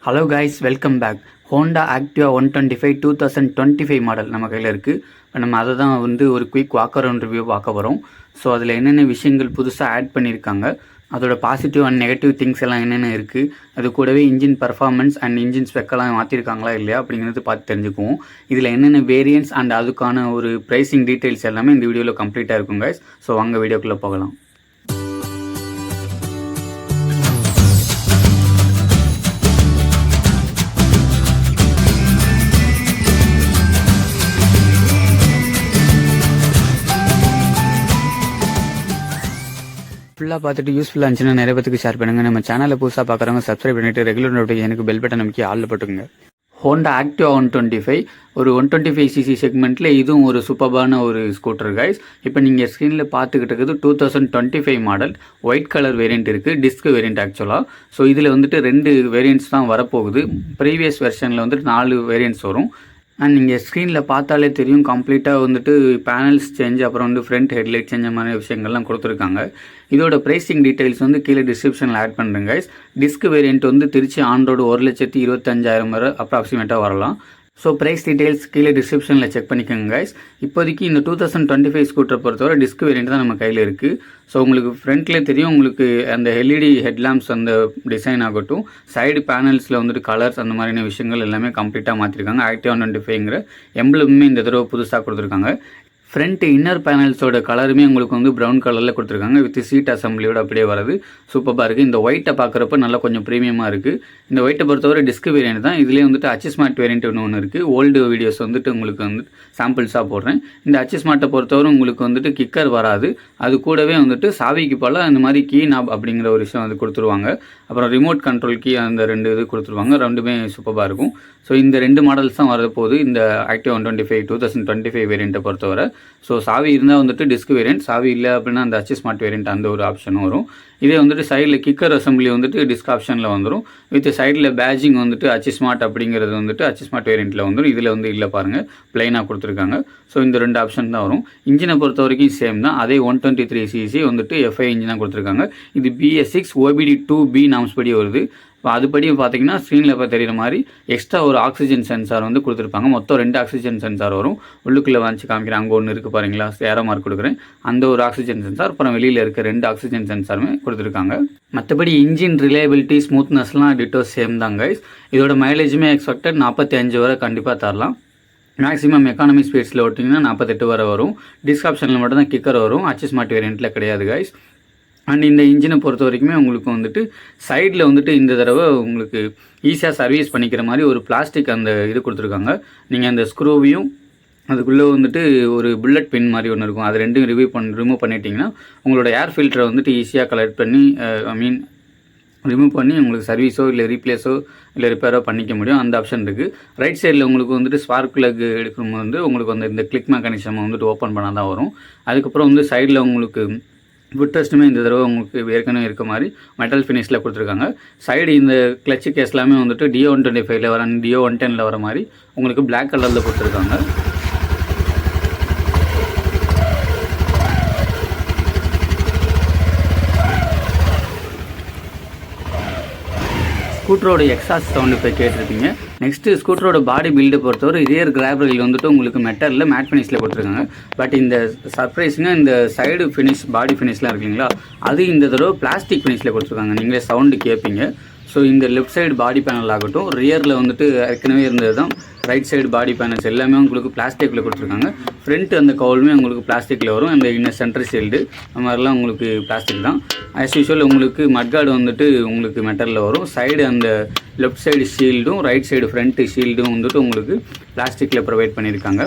Hello guys, welcome back. Honda Activa 125 2025 model நம்ம கையில் இருக்குது. இப்போ நம்ம அதை தான் ஒரு குயிக் வாக் அரவுண்ட் ரிவ்யூ பார்க்க போகிறோம். ஸோ அதில் என்னென்ன விஷயங்கள் புதுசாக ஆட் பண்ணியிருக்காங்க, அதோட பாசிட்டிவ் அண்ட் நெகட்டிவ் திங்ஸ் எல்லாம் என்னென்ன இருக்குது, அது கூடவே இன்ஜின் பர்ஃபார்மன்ஸ் அண்ட் இன்ஜின் ஸ்பெக்கெல்லாம் மாற்றிருக்காங்களா இல்லையா அப்படிங்கிறது பார்த்து தெரிஞ்சுக்குவோம். இதில் என்னென்ன வேரியன்ட்ஸ் அண்ட் அதுக்கான ஒரு ப்ரைஸிங் டீட்டெயில்ஸ் எல்லாமே இந்த வீடியோவில் கம்ப்ளீட்டாக இருக்கும் கைஸ். ஸோ வாங்க வீடியோக்குள்ளே போகலாம். ஃபுல்லாக பார்த்துட்டு யூஸ்ஃபுல்லாக இருந்துச்சுன்னா நிறைய பேருக்கு ஷேர் பண்ணுங்கள். நம்ம சேனலில் புதுசாக பார்க்குறவங்க சப்ஸ்கிரைப் பண்ணிவிட்டு ரெகுலர் நோட்டிஃபிகேஷனுக்கு பெல் பட்டன் அமைக்கி ஆளில் போட்டுங்க. ஹோண்டா ஆக்டிவா 125 ஒரு 125cc செக்மெண்ட்டில் இதுவும் ஒரு சூப்பர்பான ஒரு ஸ்கூட்டர் கைஸ். இப்போ நீங்கள் ஸ்க்ரீனில் பார்த்துக்கிட்டு இருக்குது 2025 மாடல் ஒயிட் கலர் வேரியண்ட் இருக்குது, டிஸ்க் வேரியண்ட் ஆக்சுவலாக. ஸோ இதில் 2 வேரியண்ட்ஸ் தான் வரப்போகுது. ப்ரீவியஸ் வெர்ஷனில் 4 வேரியண்ட்ஸ் வரும். அண்ட் நீங்கள் ஸ்க்ரீனில் பார்த்தாலே தெரியும், கம்ப்ளீட்டாக பேனல்ஸ் சேஞ்ச், அப்புறம் ஃப்ரண்ட் ஹெட்லைட் சேஞ்ச் மாதிரி விஷயங்கள்லாம் கொடுத்துருக்காங்க. இதோட ப்ரைஸிங் டீட்டெயில்ஸ் கீழே டிஸ்கிரிப்ஷனில் ஆட் பண்ணுறேன் guys. Disc variant Trichy on road 1,25,000 வரை அப்ராக்சிமேட்டாக வரலாம். ஸோ ப்ரைஸ் டீட்டெயில்ஸ் கீழே டிஸ்கிரிப்ஷனில் செக் பண்ணிக்கோங்க கைஸ். இப்போதைக்கு இந்த 2025 ஸ்கூட்டரை பொறுத்தவரை டிஸ்க் வேரியண்ட் தான் நம்ம கையில் இருக்குது. ஸோ உங்களுக்கு ஃப்ரண்ட்லேயே தெரியும், உங்களுக்கு அந்த எல்இடி ஹெட்லாம்ப்ஸ் அந்த டிசைன் ஆகட்டும், சைடு பேனல்ஸில் கலர்ஸ் அந்த மாதிரியான விஷயங்கள் எல்லாமே கம்ப்ளீட்டாக மாற்றிருக்காங்க. ஆக்டிவா 125ங்கிற எம்பளமுமே இந்த தடவை புதுசாக கொடுத்துருக்காங்க. ஃப்ரண்ட் இன்னர் பேனல்ஸோட கலருமே உங்களுக்கு ப்ரௌன் கலரில் கொடுத்துருக்காங்க, வித் சீட் அசம்பிளியோட அப்படியே வரது சூப்பராக இருக்குது. இந்த ஒயிட்டை பார்க்குறப்ப நல்லா கொஞ்சம் ப்ரீமியமாக இருக்குது. இந்த ஒயிட்டை பொறுத்தவரை டிஸ்க் வேரியண்ட் தான். இதுலேயே அச்சஸ்மார்ட் வேரியண்ட் ஒன்று இருக்குது. ஓல்டு வீடியோஸ் உங்களுக்கு சாம்பிள்ஸாக போடுறேன். இந்த அச்சஸ்மார்ட்டை பொறுத்தவரை உங்களுக்கு கிக்கர் வராது. அது கூடவே சாவிக்கு போல் இந்த மாதிரி கீ நாப் அப்படிங்கிற ஒரு விஷயம் கொடுத்துருவாங்க. அப்புறம் ரிமோட் கண்ட்ரோல் கீ அந்த 2 இது கொடுத்துருவாங்க. ரெண்டுமே சூப்பராக இருக்கும். ஸோ இந்த 2 மாடல்ஸ் தான் வரப்போகுது இந்த ஆக்டிவா 125 2025 வேரியண்ட்டை பொறுத்தவரை. ஸோ சாவி இருந்தால் டிஸ்க் வேரியண்ட், சாவி இல்லை அப்படின்னா அந்த அச்சஸ்மார்ட் வேரியண்ட் அந்த ஒரு ஆப்ஷனும் வரும். இதே சைடில் கிக்கர் அசம்பிளி டிஸ்க் ஆப்ஷனில் வந்துடும். வித் சைடில் பேஜிங் அச்சஸ்மார்ட் அப்படிங்கிறது அச்சஸ்மார்ட் வேரியண்ட்டில் வந்துடும். இதில் இல்லை பாருங்கள், ப்ளைனாக கொடுத்துருக்காங்க. ஸோ இந்த 2 ஆப்ஷன் தான் வரும். இன்ஜினை பொறுத்த வரைக்கும் சேம் தான். அதே 123cc FI இன்ஜின் தான் கொடுத்துருக்காங்க. இது BS6 OBD2B நாம்ஸ் படி வருது. இப்போ அதுபடி பார்த்தீங்கன்னா ஸ்க்ரீனில் இப்போ தெரிகிற மாதிரி எக்ஸ்ட்ரா ஒரு ஆக்சிஜன் சென்சார் கொடுத்துருப்பாங்க. மொத்தம் 2 ஆக்சிஜன் சென்சார் வரும். உள்ளுக்குள்ளே வச்சு காமிக்கிறேன், அங்கே ஒன்று இருக்குது பாருங்களா, ஏரோ மார்க் கொடுக்குறேன், அந்த ஒரு ஆக்சிஜன் சென்சார். அப்புறம் வெளியில் இருக்க 2 ஆக்சிஜன் சென்சாருமே கொடுத்துருக்காங்க. மற்றபடி இன்ஜின் ரிலையபிலிட்டி, ஸ்மூத்னஸ்லாம் டிட்டோ சேம் தான் கைஸ். இதோட மைலேஜுமே எக்ஸ்பெக்டட் 45 வரை கண்டிப்பாக தரலாம். மேக்ஸிமம் எக்கானமி ஸ்பீட்ஸில் ஓட்டிங்கன்னா 48 வரை வரும். டிஸ்க் ஆப்ஷனில் மட்டும் தான் கிக்கர் வரும், அச்சஸ்மார்ட் வேரியண்ட்டில் கிடையாது கைஸ். அண்ட் இந்த இன்ஜினை பொறுத்த வரைக்குமே உங்களுக்கு சைடில் இந்த தடவை உங்களுக்கு ஈஸியாக சர்வீஸ் பண்ணிக்கிற மாதிரி ஒரு பிளாஸ்டிக் அந்த இது கொடுத்துருக்காங்க. நீங்கள் அந்த ஸ்க்ரூவையும் அதுக்குள்ளே ஒரு புல்லட் பின் மாதிரி ஒன்று இருக்கும், அது 2 ரிமூவ் பண்ணிட்டீங்கன்னா உங்களோட ஏர் ஃபில்டரை ஈஸியாக கலெக்ட் பண்ணி ரிமூவ் பண்ணி உங்களுக்கு சர்வீஸோ இல்லை ரீப்ளேஸோ இல்லை ரிப்பேரோ பண்ணிக்க முடியும். அந்த ஆப்ஷன் இருக்குது. ரைட் சைடில் உங்களுக்கு ஸ்பார்க் பிளக் எடுக்கும்போது உங்களுக்கு இந்த கிளிக் மெக்கானிசம் ஓப்பன் பண்ணால் தான் வரும். அதுக்கப்புறம் சைடில் உங்களுக்கு ஃபுட்ரெஸ்ட்டுமே இந்த தடவை உங்களுக்கு ஏற்கனவே இருக்க மாதிரி மெட்டல் ஃபினிஷில் கொடுத்துருக்காங்க. சைடு இந்த கிளச்சு கேஸ் எல்லாமே DO 125ல் வர, DO 110ல் வர மாதிரி உங்களுக்கு பிளாக் கலரில் கொடுத்துருக்காங்க. ஸ்கூட்டரோட எக்ஸாஸ்ட் சவுண்ட் இப்போ கேட்டிருப்பீங்க. நெக்ஸ்ட்டு ஸ்கூட்டரோட பாடி பில்டை பொறுத்தவரை ரியர் கிராப் ரயில் உங்களுக்கு மெட்டலில் மேட் ஃபினிஷில் கொடுத்துருக்காங்க. பட் இந்த சர்ப்ரைஸிங்காக இந்த சைடு ஃபினிஷ், பாடி ஃபினிஷ்லாம் இருக்குங்களா, அது இந்த தடவை பிளாஸ்டிக் ஃபினிஷில் கொடுத்துருக்காங்க. நீங்களே சவுண்டு கேட்பீங்க. ஸோ இந்த லெஃப்ட் சைடு பாடி பேனல் ஆகட்டும், ரியரில் ஏற்கனவே இருந்தது தான் ரைட் சைடு பாடி பேனல்ஸ் எல்லாமே உங்களுக்கு பிளாஸ்டிக்கில் கொடுத்துருக்காங்க. ஃப்ரண்ட் அந்த கவுலுமே உங்களுக்கு பிளாஸ்டிக்கில் வரும். அந்த இன்னர் சென்டர் ஷீல்டு அந்த மாதிரிலாம் உங்களுக்கு பிளாஸ்டிக் தான். ஆஸ் யூஷுவல் உங்களுக்கு மட்கார்டு உங்களுக்கு மெட்டலில் வரும். சைடு அந்த லெஃப்ட் சைடு ஷீல்டும் ரைட் சைடு ஃப்ரண்ட் ஷீல்டும் உங்களுக்கு பிளாஸ்டிக்கில் ப்ரொவைட் பண்ணியிருக்காங்க.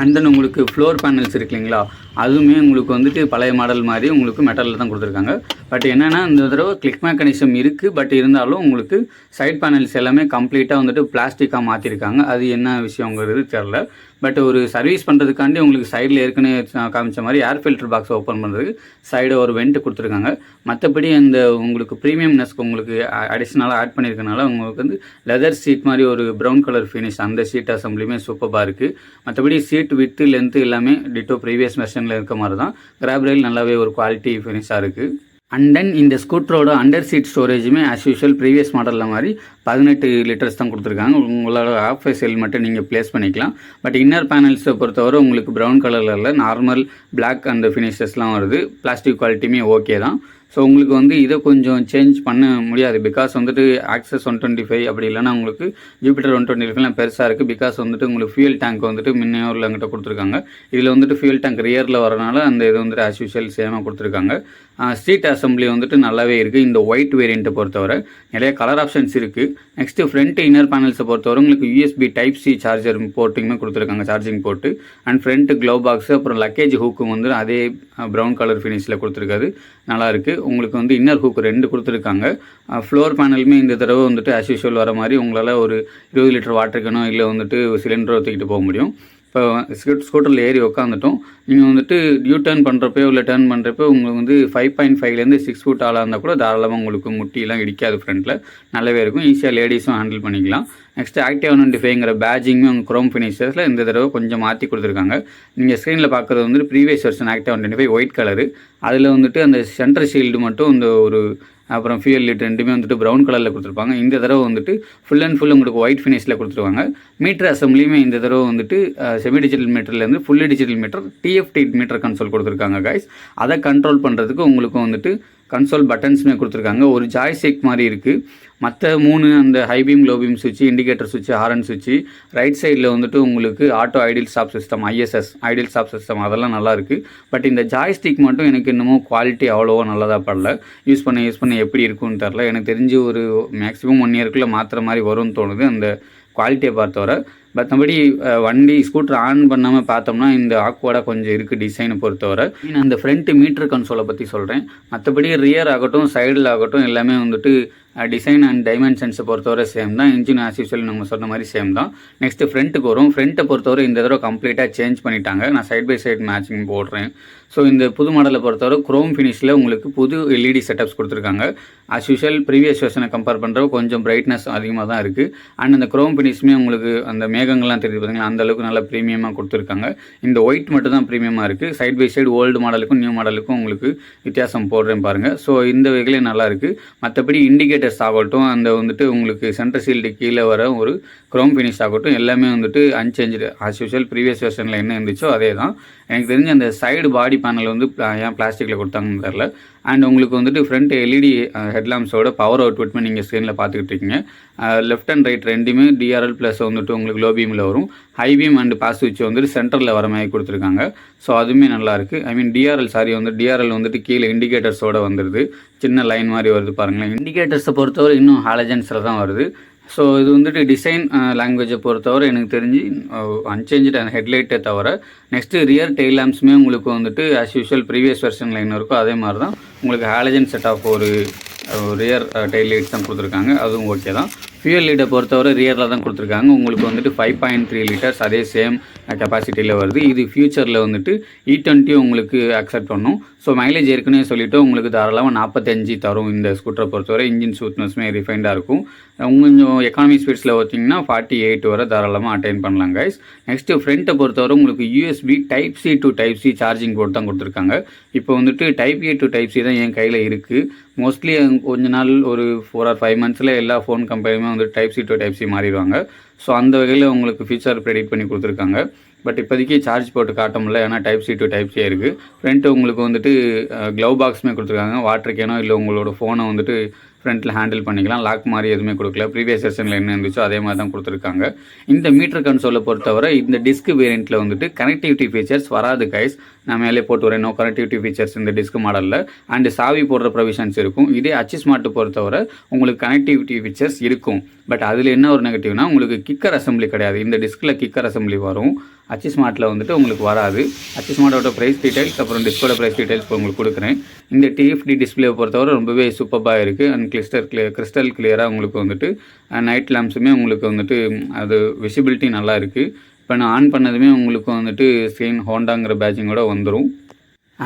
அண்ட் தென் உங்களுக்கு ஃப்ளோர் பேனல்ஸ் இருக்கு இல்லைங்களா, அதுவுமே உங்களுக்கு பழைய மாடல் மாதிரி உங்களுக்கு மெட்டலில் தான் கொடுத்துருக்காங்க. பட் என்னென்னா இந்த தடவை கிளிக் மெக்கானிசம் இருக்குது. பட் இருந்தாலும் உங்களுக்கு சைட் பேனல்ஸ் எல்லாமே கம்ப்ளீட்டாக பிளாஸ்டிக்காக மாற்றிருக்காங்க. அது என்ன விஷயங்கிறது தெரில. பட் ஒரு சர்வீஸ் பண்ணுறதுக்காண்டி உங்களுக்கு சைடில் ஏற்கனவே காமிச்ச மாதிரி ஏர் ஃபில்டர் பாக்ஸ் ஓப்பன் பண்ணுறதுக்கு சைடு ஒரு வெண்ட் கொடுத்துருக்காங்க. மற்றபடி அந்த உங்களுக்கு ப்ரீமியம்னஸ்க்கு உங்களுக்கு அடிஷ்னலாக ஆட் பண்ணியிருக்கனால உங்களுக்கு லெதர் சீட் மாதிரி ஒரு ப்ரௌன் கலர் ஃபினிஷ், அந்த சீட் அசம்பிளியுமே சூப்பராக இருக்குது. மற்றபடி சீட் வித்து லென்த்து எல்லாமே டிட்டோ ப்ரீவியஸ் வெர்ஷனில் இருக்க மாதிரி தான். கிராப் ரயில் நல்லாவே ஒரு குவாலிட்டி ஃபினிஷாக இருக்குது. அண்ட் தென் இந்த ஸ்கூட்டரோட அண்டர் சீட் ஸ்டோரேஜுமே ஆஸ் யூஷுவல் ப்ரீவியஸ் மாடலில் மாதிரி 18 லிட்டர்ஸ் தான் கொடுத்துருக்காங்க. உங்களோட ஆஃப் ஃபேஸ் ஹெல்மெட்டை நீங்கள் ப்ளேஸ் பண்ணிக்கலாம். பட் இன்னர் பேனல்ஸை பொறுத்தவரை உங்களுக்கு ப்ரௌன் கலரில் இல்லை, நார்மல் பிளாக் அந்த ஃபினிஷஸ்லாம் வருது. பிளாஸ்டிக் குவாலிட்டியுமே ஓகே தான். ஸோ உங்களுக்கு வந்து இதை கொஞ்சம் சேஞ்ச் பண்ண முடியாது. பிகாஸ் வந்துட்டு ஆக்சஸ் 125 அப்படி இல்லைனா உங்களுக்கு ஜூபிட்டர் 125லாம் பெருசாக இருக்குது. பிகாஸ் வந்துட்டு உங்களுக்கு ஃபியூல் டேங்க் வந்துட்டு முன்னையோரில் அங்கிட்ட கொடுத்துருக்காங்க. இதில் வந்துட்டு ஃபியூல் டேங்க் ரியரில் வரனால அந்த இது வந்துட்டு ஆஸ் யூஷுவல் சேமாக கொடுத்துருக்காங்க. சீட் அசம்பிளி வந்துட்டு நல்லாவே இருக்குது. இந்த ஒயிட் வேரியண்ட்டை பொறுத்தவரை நிறைய கலர் ஆப்ஷன்ஸ் இருக்குது. நெக்ஸ்ட்டு ஃப்ரண்ட் இன்னர் பேனல்ஸை பொறுத்தவரை உங்களுக்கு USB Type-C சார்ஜர் போர்ட்டிங்குமே கொடுத்துருக்காங்க, charging port. And front glove box அப்புறம் லக்கேஜ் ஹூக்கும் வந்து அதே ப்ரௌன் கலர் ஃபினிஷில் கொடுத்துருக்காது, நல்லாயிருக்கு. உங்களுக்கு வந்து இன்னர் ஹூக் 2 கொடுத்துருக்காங்க. ஃப்ளோர் பேனலுமே இந்த தடவை வந்துட்டு ஆஸ் யூஷுவல் வர மாதிரி உங்களால் ஒரு 20 லிட்டர் வாட்டர் கேனோ இல்லை வந்துட்டு சிலிண்டரோ தூக்கிட்டு போக முடியும். இப்போ ஸ்கூட்டரில் ஏறி உட்காந்துட்டோம். நீங்கள் வந்துட்டு டர்ன் பண்ணுறப்போ இல்லை டர்ன் பண்ணுறப்போ உங்களுக்கு வந்து 5.5லேருந்து 6 ஃபுட் ஆளாக இருந்தால் கூட தாராளமாக உங்களுக்கு முட்டியெல்லாம் இடிக்காது. ஃப்ரண்ட்டில் நல்லாவே இருக்கும். ஈஸியாக லேடிஸும் ஹேண்டில் பண்ணிக்கலாம். நெக்ஸ்ட்டு ஆக்டிவ் 125ங்கிற பேஜிங்குமே உங்கள் க்ரோம் ஃபினிஷர்ஸில் இந்த தடவை கொஞ்சம் மாற்றி கொடுத்துருக்காங்க. நீங்கள் ஸ்க்ரீனில் பார்க்குறது வந்துட்டு previous version active 125 white colour. அதில் வந்துட்டு அந்த சென்டர் ஷீல்டு மட்டும் இந்த ஒரு அப்புறம் ஃபியூல் லிட் ரெண்டுமே வந்துட்டு ப்ரௌன் கலரில் கொடுத்துருப்பாங்க. இந்த தடவை வந்துட்டு ஃபுல் அண்ட் ஃபுல் உங்களுக்கு ஒயிட் ஃபினிஷில் கொடுத்துருவாங்க. மீட்டர் அசம்பிளியுமே இந்த தடவை வந்துட்டு செமி டிஜிட்டல் மீட்டர்லேருந்து fully digital meter TFT meter console கொடுத்துருக்காங்க கைஸ். அதை கண்ட்ரோல் பண்ணுறதுக்கு உங்களுக்கு வந்துட்டு கன்சோல் பட்டன்ஸுமே கொடுத்துருக்காங்க. ஒரு ஜாய்ஸ்டிக் மாதிரி இருக்குது. மற்ற 3 அந்த ஹை பீம், லோ பீம் சுவிட்ச், இண்டிகேட்டர் சுவிட்ச், ஹாரன் சுவிட்ச், ரைட் சைடில் வந்துட்டு உங்களுக்கு auto ideal stop system, ISS ideal stop system, அதெல்லாம் நல்லா இருக்குது. பட் இந்த ஜாய்ஸ்டிக் மட்டும் எனக்கு இன்னமும் குவாலிட்டி அவ்வளோவா நல்லதாக படல. யூஸ் பண்ண எப்படி இருக்குன்னு தெரில. எனக்கு தெரிஞ்சு ஒரு மேக்ஸிமம் 1 இயர்க்குள்ளே மாற்றுற மாதிரி வரும்னு தோணுது அந்த குவாலிட்டியை பார்த்தவரை. மற்றபடி வண்டி ஸ்கூட்டர் ஆன் பண்ணாமல் பார்த்தோம்னா இந்த ஆக்வர்டாக கொஞ்சம் இருக்குது டிசைனை பொறுத்தவரை. நான் அந்த ஃப்ரண்ட் மீட்டர் கன்சோலை பற்றி சொல்கிறேன். மற்றபடி ரியர் ஆகட்டும் சைடில் ஆகட்டும் எல்லாமே வந்துட்டு டிசைன் அண்ட் டைமென்ஷன்ஸை பொறுத்தவரை சேம் தான். இன்ஜின் ஆஸ் யூஷுவல் நம்ம சொன்ன மாதிரி சேம் தான். நெக்ஸ்ட்டு ஃப்ரண்ட்டுக்கு வரும். ஃப்ரண்ட்டை பொறுத்தவரை இந்த தடவை கம்ப்ளீட்டாக சேஞ்ச் பண்ணிட்டாங்க. நான் சைட் பை சைட் மேட்சிங் போடுறேன். ஸோ இந்த புது மாடலை பொறுத்தவரை குரோம் ஃபினிஷில் உங்களுக்கு புது LED செட்டப்ஸ் கொடுத்துருக்காங்க. ஆஸ் யூஷுவல் ப்ரீவியஸ் வெர்ஷனை கம்பேர் பண்ணுறப்ப கொஞ்சம் பிரைட்னஸ் அதிகமாக தான் இருக்குது. அண்ட் அந்த குரோம் ஃபினிஷ்மே உங்களுக்கு அந்த மேகங்கள்லாம் தெரியுது பார்த்தீங்களா, அந்தளவுக்கு நல்லா ப்ரீமியமாக கொடுத்துருக்காங்க. இந்த ஒயிட் மட்டும் தான் ப்ரீமியமாக இருக்குது. சைட் பை சைடு ஓல்டு மாடலுக்கும் நியூ மாடலுக்கும் உங்களுக்கு வித்தியாசம் போடுறேன் பாருங்கள். ஸோ இந்த வகையிலே நல்லா இருக்குது. மற்றபடி இண்டிகேட்டர்ஸ் ஆகட்டும், அந்த வந்துட்டு உங்களுக்கு சென்டர் ஷீல்டு கீழே வர ஒரு க்ரோம் ஃபினிஷ் ஆகட்டும் எல்லாமே வந்துட்டு அன்சேஞ்சு. ஆஸ் யூஷுவல் ப்ரீவியஸ் வெர்ஷனில் என்ன இருந்துச்சோ அதே தான். எனக்கு தெரிஞ்சு அந்த சைடு பாடி பேனல் வந்து ஏன் பிளாஸ்டிக்கில் கொடுத்தாங்கன்னு தெரில. அண்ட் உங்களுக்கு வந்துட்டு ஃப்ரண்ட் LED ஹெட்லாம்ஸோட பவர் அவுட்புட்மே நீங்கள் ஸ்க்ரீனில் பார்த்துக்கிட்டு இருக்கீங்க. லெஃப்ட் அண்ட் ரைட் ரெண்டுமே DRL ப்ளஸ் வந்துட்டு உங்களுக்கு லோ பீமில் வரும். ஹை பீம் அண்ட் பாஸ் சுவிட்ச் வந்துட்டு சென்டரில் வர மாதிரி கொடுத்துருக்காங்க. ஸோ அதுவுமே நல்லாயிருக்கு. DRL வந்துட்டு கீழே இண்டிகேட்டர்ஸோட வந்துடுது. சின்ன லைன் மாதிரி வருது பாருங்களேன். இண்டிகேட்டர்ஸை பொறுத்தவரை இன்னும் ஹாலஜன்ஸில் தான் வருது. ஸோ இது வந்துட்டு டிசைன் லாங்குவேஜை பொறுத்தவரை எனக்கு தெரிஞ்சு அன்சேஞ்சு அந்த ஹெட்லைட்டை தவிர நெக்ஸ்ட்டு ரியர் டெய்ல் லேம்ப்ஸுமே உங்களுக்கு வந்துட்டு ஆஸ் யூஷுவல் ப்ரீவியஸ் வெர்ஷனில் என்ன இருக்கோ அதே மாதிரி தான் உங்களுக்கு ஹாலஜன் செட் ஆஃப் ஒரு ரியர் டெய்ல் லைட்ஸ் தான் கொடுத்துருக்காங்க. அதுவும் ஓகே தான். ஃபியூல் லீடை பொறுத்தவரை ரியரில் தான் கொடுத்துருக்காங்க. உங்களுக்கு வந்துட்டு 5.3 லிட்டர்ஸ் அதே சேம் கெப்பாசிட்டியில் வருது. இது ஃபியூச்சரில் வந்துட்டு E20 உங்களுக்கு அக்செப்ட் பண்ணும். ஸோ மைலேஜ் ஏற்கனவே சொல்லிவிட்டு உங்களுக்கு தாராளமாக 45 தரும். இந்த ஸ்கூட்டரை பொறுத்தவரை இன்ஜின் ஸ்மூத்னஸுமே ரிஃபைண்டாக இருக்கும். கொஞ்சம் எக்கானமி ஸ்பீட்ஸில் ஓட்டிங்கன்னா 48 வரை தாராளமாக அட்டைன் பண்ணலாம் கைஸ். நெக்ஸ்ட்டு ஃப்ரண்ட்டை பொறுத்தவரை உங்களுக்கு USB Type-C to Type-C charging port தான் கொடுத்துருக்காங்க. இப்போ வந்துட்டு Type-A to Type-C தான் என் கையில் இருக்குது. மோஸ்ட்லி கொஞ்ச நாள் ஒரு 4 or 5 மந்த்ஸில் எல்லா ஃபோன் கம்பெனியுமே வந்து Type-C to Type-C மாறிடுவாங்க. ஸோ அந்த வகையில் உங்களுக்கு ஃபியூச்சர் ப்ரெடிக்ட் பண்ணி கொடுத்துருக்காங்க. பட் இப்போதைக்கு சார்ஜ் போட்டு காட்ட முடியல, ஏன்னா Type-C to Type-C இருக்குது. ஃப்ரண்ட்டு உங்களுக்கு வந்துட்டு க்ளவ் பாக்ஸுமே கொடுத்துருக்காங்க. வாட்டர் கேனோ இல்லை உங்களோட ஃபோனை வந்துட்டு ஃப்ரண்ட்டில் ஹேண்டில் பண்ணிக்கலாம். லாக் மாதிரி எதுவுமே கொடுக்கல. ப்ரீவியஸ் வெர்ஷனில் என்ன இருந்துச்சோ அதே மாதிரி தான் கொடுத்துருக்காங்க. இந்த மீட்டர் கன்சோலை பொறுத்தவரை இந்த டிஸ்க் வேரியண்ட்டில் வந்துட்டு கனெக்டிவிட்டி ஃபீச்சர்ஸ் வராது கைஸ். நான் மேலே போட்டு வரேன் நோ கனெக்டிவிட்டி ஃபீச்சர்ஸ் இந்த டிஸ்க் மாடலில். அண்ட் சாவி போடுற ப்ரொவிஷன்ஸ் இருக்கும். இதே HSmart பொறுத்தவரை உங்களுக்கு கனெக்டிவிட்டி ஃபீச்சர்ஸ் இருக்கும். பட் அதில் என்ன ஒரு நெகட்டிவ்னா உங்களுக்கு கிக்கர் அசம்பிளி கிடையாது. இந்த டிஸ்கில் கிக்கர் அசம்பிளி வரும், HSmartல வந்துட்டு உங்களுக்கு வராது. HSmartோட ப்ரைஸ் டீடைல்ஸ் அப்புறம் டிஸ்கோட ப்ரைஸ் டீடைல்ஸ் உங்களுக்கு கொடுக்குறேன். இந்த TFT டிஸ்பிளே பொறுத்தவரை ரொம்பவே சூப்பராக இருக்குது. அண்ட் கிறிஸ்டல் கிளியராக உங்களுக்கு வந்துட்டு நைட் லேம்ப்ஸுமே உங்களுக்கு வந்துட்டு அது விசிபிலிட்டி நல்லா இருக்குது. இப்போ நான் ஆன் பண்ணதுமே உங்களுக்கு வந்துட்டு ஸ்க்ரீன் ஹோண்டாங்கிற பேட்சிங்கோட வந்துடும்.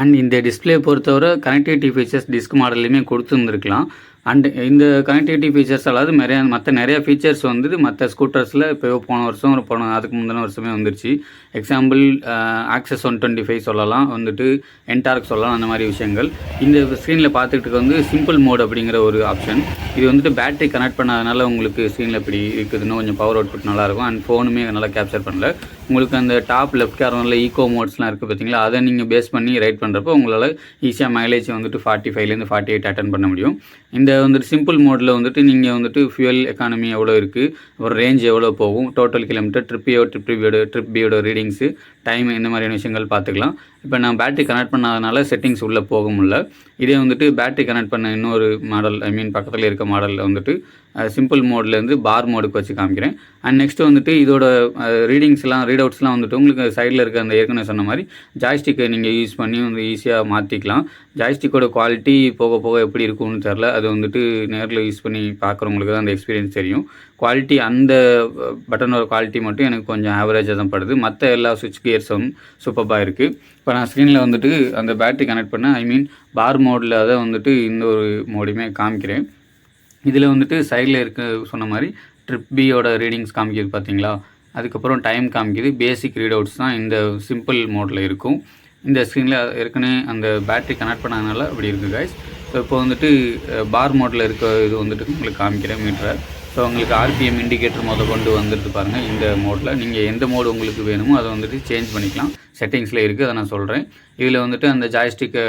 அண்ட் இந்த டிஸ்பிளே பொறுத்தவரை கனெக்டிவிட்டி ஃபீச்சர்ஸ் டிஸ்க் மாடல்லையுமே கொடுத்துருந்துருக்கலாம். அண்ட் இந்த கனெக்டிவிட்டி ஃபீச்சர்ஸ் அதாவது நிறைய ஃபீச்சர்ஸ் வந்துட்டு மற்ற ஸ்கூட்டர்ஸில் இப்போ அதுக்கு முந்தின வருஷமே வந்துருச்சு. எக்ஸாம்பிள் ஆக்சஸ் 125 சொல்லலாம், வந்துட்டு என்டார்க் சொல்லலாம், அந்த மாதிரி விஷயங்கள். இந்த ஸ்க்ரீனில் பார்த்துக்கிட்டு வந்து சிம்பிள் மோட் அப்படிங்கிற ஒரு ஆப்ஷன். இது வந்துட்டு பேட்டரி கனெக்ட் பண்ணாதனால உங்களுக்கு ஸ்க்ரீனில் இப்படி இருக்குதுன்னு கொஞ்சம் பவர் அவுட்புட் நல்லாயிருக்கும். அண்ட் ஃபோனுமே நல்லா கேப்சர் பண்ணல. உங்களுக்கு அந்த டாப் லெஃப்ட் கார்னரில் ஈகோ மோட்ஸ்லாம் இருக்குது பார்த்தீங்களா, அதை நீங்கள் பேஸ் பண்ணி ரைட் பண்ணுறப்போ உங்களால் ஈஸியாக மைலேஜ் வந்துட்டு 45லேருந்து 48 அட்டன் பண்ண முடியும். இந்த வந்துட்டு சிம்பிள் மோடில் வந்துட்டு நீங்கள் வந்துட்டு ஃபியூயல் எக்கானமி எவ்வளோ இருக்குது, ஒரு ரேஞ்ச் எவ்வளோ போகும், டோட்டல் கிலோமீட்டர், ட்ரிப் பியோட ரீடிங்ஸு, டைம், இந்த மாதிரியான விஷயங்கள் பார்த்துக்கலாம். இப்போ நான் பேட்டரி கனெக்ட் பண்ணாதனால செட்டிங்ஸ் உள்ளே போக முடியல. இதே வந்துட்டு பேட்டரி கனெக்ட் பண்ண இன்னொரு மாடல், பக்கத்தில் இருக்க மாடலில் வந்துட்டு சிம்பிள் மோட்லேருந்து பார் மோடுக்கு வச்சு காமிக்கிறேன். அண்ட் நெக்ஸ்ட்டு வந்துட்டு இதோட ரீட் அவுட்ஸ்லாம் வந்துட்டு உங்களுக்கு சைடில் இருக்க அந்த ஏற்கனவே சொன்ன மாதிரி ஜாய்ஸ்டிக்கை நீங்கள் யூஸ் பண்ணி வந்து ஈஸியாக மாற்றிக்கலாம். ஜாய்ஸ்டிக்கோட குவாலிட்டி போக போக எப்படி இருக்கும்னு தெரில, அது வந்துட்டு நேரில் யூஸ் பண்ணி பார்க்குறவங்களுக்கு தான் அந்த எக்ஸ்பீரியன்ஸ் தெரியும். குவாலிட்டி அந்த பட்டனோட குவாலிட்டி மட்டும் எனக்கு கொஞ்சம் ஆவரேஜாக தான் படுது. மற்ற எல்லா சுவிட்ச் கியர்ஸும் சூப்பராக இருக்குது. இப்போ நான் ஸ்க்ரீனில் வந்துட்டு அந்த பேட்டரி கனெக்ட் பண்ண பார் மோடில் அதை வந்துட்டு இந்த ஒரு மோடையுமே காமிக்கிறேன். இதில் வந்துட்டு சைடில் சொன்ன மாதிரி ட்ரிப் பியோட ரீடிங்ஸ் காமிக்கிது பார்த்தீங்களா, அதுக்கப்புறம் டைம் காமிக்கிது. பேசிக் ரீட் அவுட்ஸ் தான் இந்த சிம்பிள் மோடில் இருக்கும். இந்த ஸ்க்ரீனில் ஏற்கனவே அந்த பேட்டரி கனெக்ட் பண்ணதுனால அப்படி இருக்குது கைஸ். ஸோ இப்போ வந்துட்டு பார் மோடில் இருக்க இது வந்துட்டு உங்களுக்கு காமிக்கிறேன் மீட்டரை. ஸோ உங்களுக்கு ஆர்பிஎம் இண்டிகேட்டர் கொண்டு வந்துட்டு பாருங்கள். இந்த மோடில் நீங்கள் எந்த மோடு உங்களுக்கு வேணுமோ அதை வந்துட்டு சேஞ்ச் பண்ணிக்கலாம். செட்டிங்ஸில் இருக்குது, அதை நான் சொல்கிறேன். இதில் வந்துட்டு அந்த ஜாய்ஸ்டிக்கை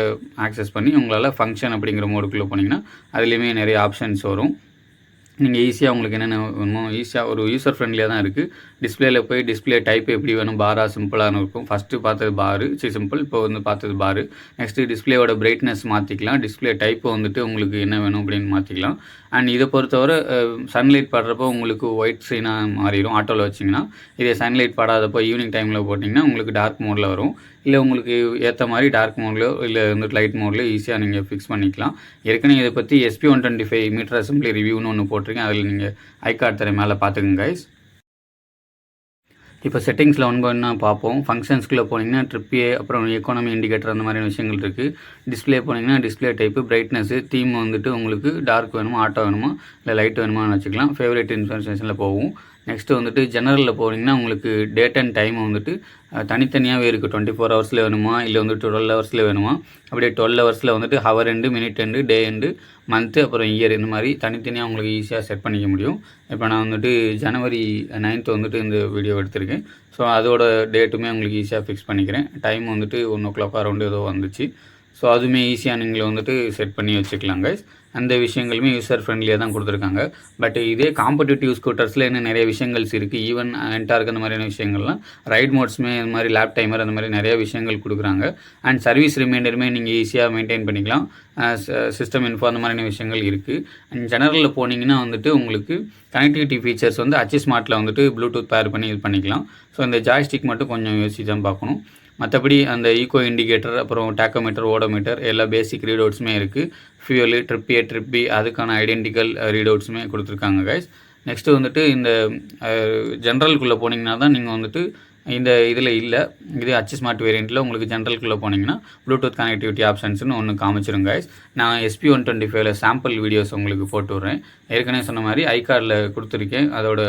ஆக்சஸ் பண்ணி உங்களால் ஃபங்க்ஷன் அப்படிங்கிற மோடுக்குள்ளே போனீங்கன்னா அதுலேயுமே நிறைய ஆப்ஷன்ஸ் வரும். நீங்கள் ஈஸியாக உங்களுக்கு என்னென்ன வேணுமோ ஈஸியாக ஒரு யூசர் ஃப்ரெண்ட்லியாக தான் இருக்குது. டிஸ்பிளேல போய் டிஸ்பிளே டைப் எப்படி வேணும், பாராக சிம்பிளாக இருக்கும். ஃபஸ்ட்டு பார்த்தது பாரு, சிம்பிள். இப்போ வந்து பார்த்தது பாரு. நெக்ஸ்ட்டு டிஸ்பிளேயோட பிரைட்னஸ் மாற்றிக்கலாம். டிஸ்பிளே டைப்பை வந்துட்டு உங்களுக்கு என்ன வேணும் அப்படின்னு மாற்றிக்கலாம். அண்ட் இதை பொறுத்தவரை சன்லைட் படுறப்போ உங்களுக்கு ஒயிட் ஸ்க்ரீனாக மாறிடும் ஆட்டோவில் வச்சிங்கன்னா. இதே சன்லைட் படாதப்போ ஈவினிங் டைமில் போட்டிங்கன்னா உங்களுக்கு டார்க் மோடில் வரும். இல்லை உங்களுக்கு ஏற்ற மாதிரி டார்க் மோட்லையோ இல்லை வந்துட்டு லைட் மோட்லையோ ஈஸியாக நீங்கள் ஃபிக்ஸ் பண்ணிக்கலாம். ஏற்கனவே இதை பற்றி SP125 மீட்டர் அசம்பிளி ரிவ்யூன்னு ஒன்று போட்டிருக்கேன். அதில் நீங்கள் ஐகார்ட் தர மேலே பார்த்துக்குங்க கைஸ். இப்போ செட்டிங்ஸில் ஒன்று பார்ப்போம். ஃபங்க்ஷன்ஸ்குள்ளே போனீங்கன்னா ட்ரிப்பியே, அப்புறம் எக்கானமி இண்டிகேட்டர், அந்த மாதிரியான விஷயங்கள் இருக்குது. டிஸ்பிளே போனீங்கன்னா டிஸ்பிளே டைப்பு, பிரைட்னஸ்ஸு, தீம் வந்துட்டு உங்களுக்கு டார்க் வேணுமா, ஆட்டோ வேணுமா, இல்லை லைட் வேணுமான்னு வச்சுக்கலாம். ஃபேவரேட் இன்ஃபர்மேஷனில் போகும். நெக்ஸ்ட்டு வந்துட்டு ஜெனரலில் போனீங்கன்னா உங்களுக்கு டேட் அண்ட் டைம் வந்துட்டு தனித்தனியாகவே இருக்குது. 24 ஹவர்ஸில் வேணுமா, இல்லை வந்துட்டு 12 ஹவர்ஸில் வேணுமா, அப்படியே 12 ஹவர்ஸில் வந்துட்டு ஹவர் எண்டு, மினிட் எண்டு, டே எண்டு, மந்த்து, அப்புறம் இயர், இந்த மாதிரி தனித்தனியாக உங்களுக்கு ஈஸியாக செட் பண்ணிக்க முடியும். இப்போ நான் வந்துட்டு ஜனவரி 9th வந்துட்டு இந்த வீடியோ எடுத்திருக்கேன். ஸோ அதோட டேட்டுமே உங்களுக்கு ஈஸியாக ஃபிக்ஸ் பண்ணிக்கிறேன். டைம் வந்துட்டு 1 o'clock அரௌண்டு ஏதோ வந்துச்சு. ஸோ அதுவுமே ஈஸியாக நீங்கள் வந்துட்டு செட் பண்ணி வச்சுக்கலாம் கைஸ். அந்த விஷயங்களுமே யூசர் ஃப்ரெண்ட்லியாக தான் கொடுத்துருக்காங்க. பட் இதே காம்படிட்டிவ் ஸ்கூட்டர்ஸில் இன்னும் நிறைய விஷயங்கள்ஸ் இருக்குது. ஈவன் என்டார்க் அந்த மாதிரியான விஷயங்கள்லாம், ரைட் மோட்ஸுமே இந்த மாதிரி லேப் டைமர் அந்த மாதிரி நிறைய விஷயங்கள் கொடுக்குறாங்க. அண்ட் சர்வீஸ் ரிமைண்டருமே நீங்கள் ஈஸியாக மெயின்டைன் பண்ணிக்கலாம். சிஸ்டம் இன்ஃபோ அந்த மாதிரியான விஷயங்கள் இருக்குது. அண்ட் ஜெனரலில் போனீங்கன்னா வந்துட்டு உங்களுக்கு கனெக்டிவிட்டி ஃபீச்சர்ஸ் வந்து ஸ்மார்ட்டில் வந்துட்டு ப்ளூடூத் பேர் பண்ணி இது பண்ணிக்கலாம். ஸோ இந்த ஜாய்ஸ்டிக் மட்டும் கொஞ்சம் யோசிச்சு தான் பார்க்கணும். மற்றபடி அந்த ஈகோ இண்டிகேட்டர், அப்புறம் டேக்கோமீட்டர், ஓடோமீட்டர், எல்லா பேசிக் ரீட் அவுட்ஸுமே இருக்குது. ஃபியூயலு, ட்ரிப் பி அதுக்கான ஐடென்டிக்கல் ரீட் அவுட்ஸுமே கொடுத்துருக்காங்க கைஸ். நெக்ஸ்ட்டு வந்துட்டு இந்த ஜென்ரலுக்குள்ளே போனீங்கன்னா தான் நீங்கள் வந்துட்டு இந்த இதில் இல்லை. இது ஸ்மார்ட் வேரியண்ட்டில் உங்களுக்கு ஜென்ரலுக்குள்ளே போனீங்கன்னா ப்ளூடூத் கனெக்டிவிட்டி ஆப்ஷன்ஸ்னு ஒன்று காமிச்சிருங்க கைஸ். நான் SP125 சாம்பிள் வீடியோஸ் உங்களுக்கு போட்டு விட்றேன். ஏற்கனவே சொன்ன மாதிரி ஐகார்டில் கொடுத்துருக்கேன், அதோட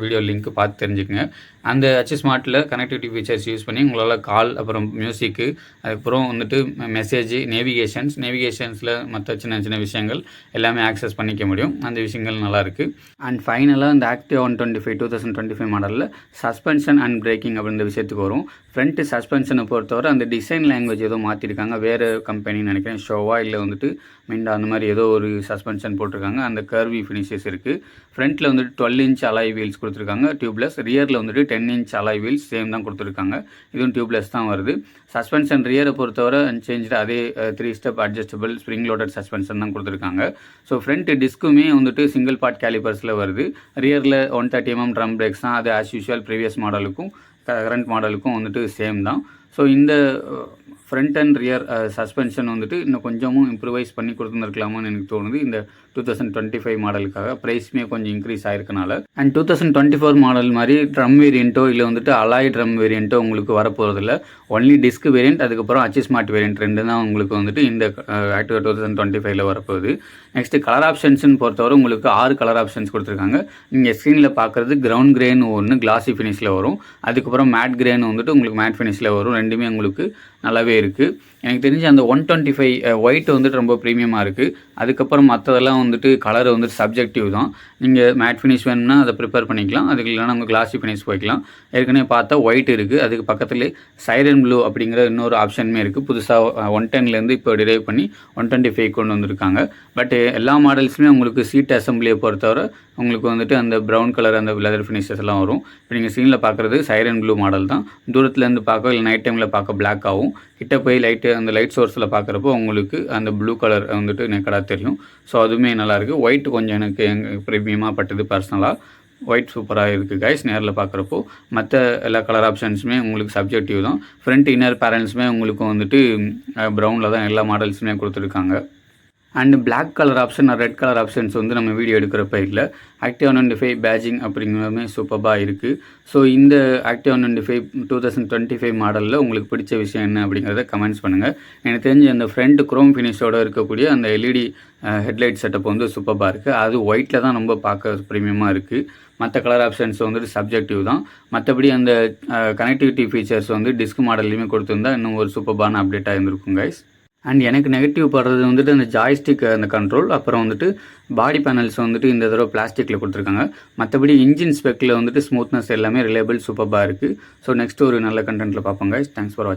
வீடியோ லிங்க் பார்த்து தெரிஞ்சுக்கங்க. அந்த ஸ்மார்ட்டில் கனெக்டிவிட்டி ஃபீச்சர்ஸ் யூஸ் பண்ணி உங்களால் கால், அப்புறம் மியூசிக்கு, அதுக்கப்புறம் வந்துட்டு மெசேஜ், நேவிகேஷன்ஸில் மற்ற சின்ன சின்ன விஷயங்கள் எல்லாமே ஆக்சஸ் பண்ணிக்க முடியும். அந்த விஷயங்கள் நல்லாயிருக்கு. அண்ட் ஃபைனலாக இந்த ஆக்டிவா 125 2025 மாடலில் சஸ்பென்ஷன் அண்ட் பிரேக்கிங் அப்படின்ற விஷயத்துக்கு வரும். ஃப்ரண்ட்டு சஸ்பென்ஷனை பொறுத்தவரை அந்த டிசைன் லாங்குவேஜ் ஏதோ மாற்றிருக்காங்க. வேறு கம்பெனின்னு நினைக்கிறேன், ஷோவா இல்லை வந்துட்டு மிண்டா, அந்த மாதிரி ஏதோ ஒரு சஸ்பென்ஷன் போட்டிருக்காங்க. அந்த கர்வி ஃபினிஷஸ் இருக்குது. ஃப்ரண்ட்டில் வந்துட்டு 12 inch அலாய் வீல்ஸ் கொடுத்துருக்காங்க, டியூப்லெஸ். ரியரில் வந்துட்டு 10 inch அலாய் வீல்ஸ் சேம் தான் கொடுத்துருக்காங்க. இதுவும் டியூப்லெஸ் தான் வருது. சஸ்பென்ஷன் ரியரை பொறுத்தவரை அன்சேஞ்சு, அதே 3 step adjustable spring loaded suspension தான் கொடுத்துருக்காங்க. ஸோ ஃப்ரண்ட் டிஸ்க்குமே வந்துட்டு சிங்கிள் பார்ட் கேலிபர்ஸில் வருது. ரியரில் 130 mm ட்ரம் பிரேக்ஸ் தான். அது ஆஸ் யூஷுவல் ப்ரீவியஸ் மாடலுக்கும் கரண்ட் மாடலுக்கும் வந்துட்டு சேம் தான். ஸோ இந்த ஃப்ரண்ட் அண்ட் ரியர் சஸ்பென்ஷன் வந்துட்டு இன்னும் கொஞ்சமும் இம்ப்ரூவைஸ் பண்ணி கொடுத்துருக்கலாமான்னு எனக்கு தோணுது இந்த 2025 மாடலுக்காக. ப்ரைஸுமே கொஞ்சம் இன்க்ரீஸ் ஆயிருக்கனால. அண்ட் 2024 மாடல் மாதிரி ட்ரம் வேரியண்ட்டோ இல்லை வந்துட்டு அலாய் ட்ரம் வேரியண்ட்டோ உங்களுக்கு வரப்போகிறதில்ல. ஒன்லி டிஸ்க் வேரியண்ட், அதுக்கப்புறம் அச்சு ஸ்மார்ட் வேரியண்ட் ரெண்டு தான் உங்களுக்கு வந்துட்டு இந்த ஆக்டிவா 2025ல் வரப்போகுது. நெக்ஸ்ட்டு கலர் ஆப்ஷன்ஸ்னு பொறுத்தவரை உங்களுக்கு 6 கலர் ஆப்ஷன்ஸ் கொடுத்துருக்காங்க. நீங்கள் ஸ்க்ரீனில் பார்க்குறது கிரவுண்ட் கிரேன்னு ஒன்று கிளாசி ஃபினிஷில் வரும், அதுக்கப்புறம் மேட் கிரேன்னு வந்துட்டு உங்களுக்கு மேட் ஃபினிஷில் வரும். ரெண்டுமே உங்களுக்கு நல்லாவே இருக்குது. எனக்கு தெரிஞ்சு அந்த 125 ஒயிட் வந்துட்டு ரொம்ப ப்ரீமியமாக இருக்குது. அதுக்கப்புறம் மற்றதெல்லாம் வந்துட்டு கலர் வந்துட்டு சப்ஜெக்டிவ் தான். நீங்கள் மேட் ஃபினிஷ் வேணும்னா அதை ப்ரிப்பேர் பண்ணிக்கலாம், அதுக்கு இல்லைனா நம்ம கிளாசி ஃபினிஷ் போய்க்கலாம். ஏற்கனவே பார்த்தா ஒயிட் இருக்குது, அதுக்கு பக்கத்துலேயே சைரன் ப்ளூ அப்படிங்கிற இன்னொரு ஆப்ஷனுமே இருக்குது. புதுசாக 110லேருந்து இப்போ டிரைவ் பண்ணி 125 கொண்டு வந்திருக்காங்க. பட் எல்லா மாடல்ஸுமே உங்களுக்கு சீட் அசம்பிளியை பொறுத்தவரை உங்களுக்கு வந்துட்டு அந்த ப்ரௌன் கலர் அந்த லெதர் ஃபினிஷஸ் எல்லாம் வரும். இப்போ நீங்கள் ஸ்க்ரீனில் பார்க்குறது சைரன் ப்ளூ மாடல் தான். தூரத்துலேருந்து பார்க்க இல்லை நைட் டைமில் பார்க்க பிளாக் ஆகும், கிட்ட போய் அந்த லைட் சோர்ஸில் பார்க்குறப்போ உங்களுக்கு அந்த ப்ளூ கலர் வந்துட்டு நெக்கடாக தெரியும். ஸோ அதுவுமே நல்லாயிருக்கு. ஒயிட் கொஞ்சம் எனக்கு ப்ரீமியமாக பட்டது பர்சனலாக. ஒயிட் சூப்பராக இருக்குது கைஸ் நேரில் பார்க்குறப்போ. மற்ற எல்லா கலர் ஆப்ஷன்ஸுமே உங்களுக்கு சப்ஜெக்டிவ் தான். ஃப்ரண்ட் இன்னர் பேரண்ட்ஸுமே உங்களுக்கு வந்துட்டு ப்ரௌனில் தான் எல்லா மாடல்ஸுமே கொடுத்துருக்காங்க. And black colour option red colour options வந்து நம்ம வீடியோ எடுக்கிறப்ப இல்லை. ஆக்டிவா 125 பேஜிங் அப்படிங்கிறதுமே சூப்பராக இருக்குது. ஸோ இந்த ஆக்டிவா 125 2025 மாடலில் உங்களுக்கு பிடிச்ச விஷயம் என்ன அப்படிங்கிறத கமெண்ட்ஸ் பண்ணுங்கள். எனக்கு தெரிஞ்ச அந்த ஃப்ரண்ட் குரோம் ஃபினிஷோடு இருக்கக்கூடிய அந்த எல்இடி ஹெட்லைட் செட்டப் வந்து சூப்பராக இருக்குது. அது ஒயிட்டில் தான் ரொம்ப பார்க்க ப்ரீமியமாக இருக்குது. மற்ற கலர் ஆப்ஷன்ஸ் வந்துட்டு சப்ஜெக்டிவ் தான். மற்றபடி அந்த கனெக்டிவிட்டி ஃபீச்சர்ஸ் வந்து டிஸ்க் மாடல்லையுமே கொடுத்துருந்தா இன்னும் ஒரு சூப்பரான அப்டேட்டாக இருந்திருக்கும் கைஸ். அண்ட் எனக்கு நெகட்டிவ் படுறது வந்துட்டு அந்த ஜாய்ஸ்டிக் அந்த கண்ட்ரோல், அப்புறம் வந்துட்டு பாடி பேனல்ஸ் வந்துட்டு இந்த தடவை பிளாஸ்டிக்கில் கொடுத்துருக்காங்க. மற்றபடி இன்ஜின் ஸ்பெக்கில் வந்துட்டு ஸ்மூத்னஸ் எல்லாமே ரிலேபிள் சூப்பராக இருக்குது. ஸோ நெக்ஸ்ட் ஒரு நல்ல கண்டென்ட்டில் பார்ப்போம் கைஸ். தேங்க்ஸ் ஃபார் வாட்சிங்.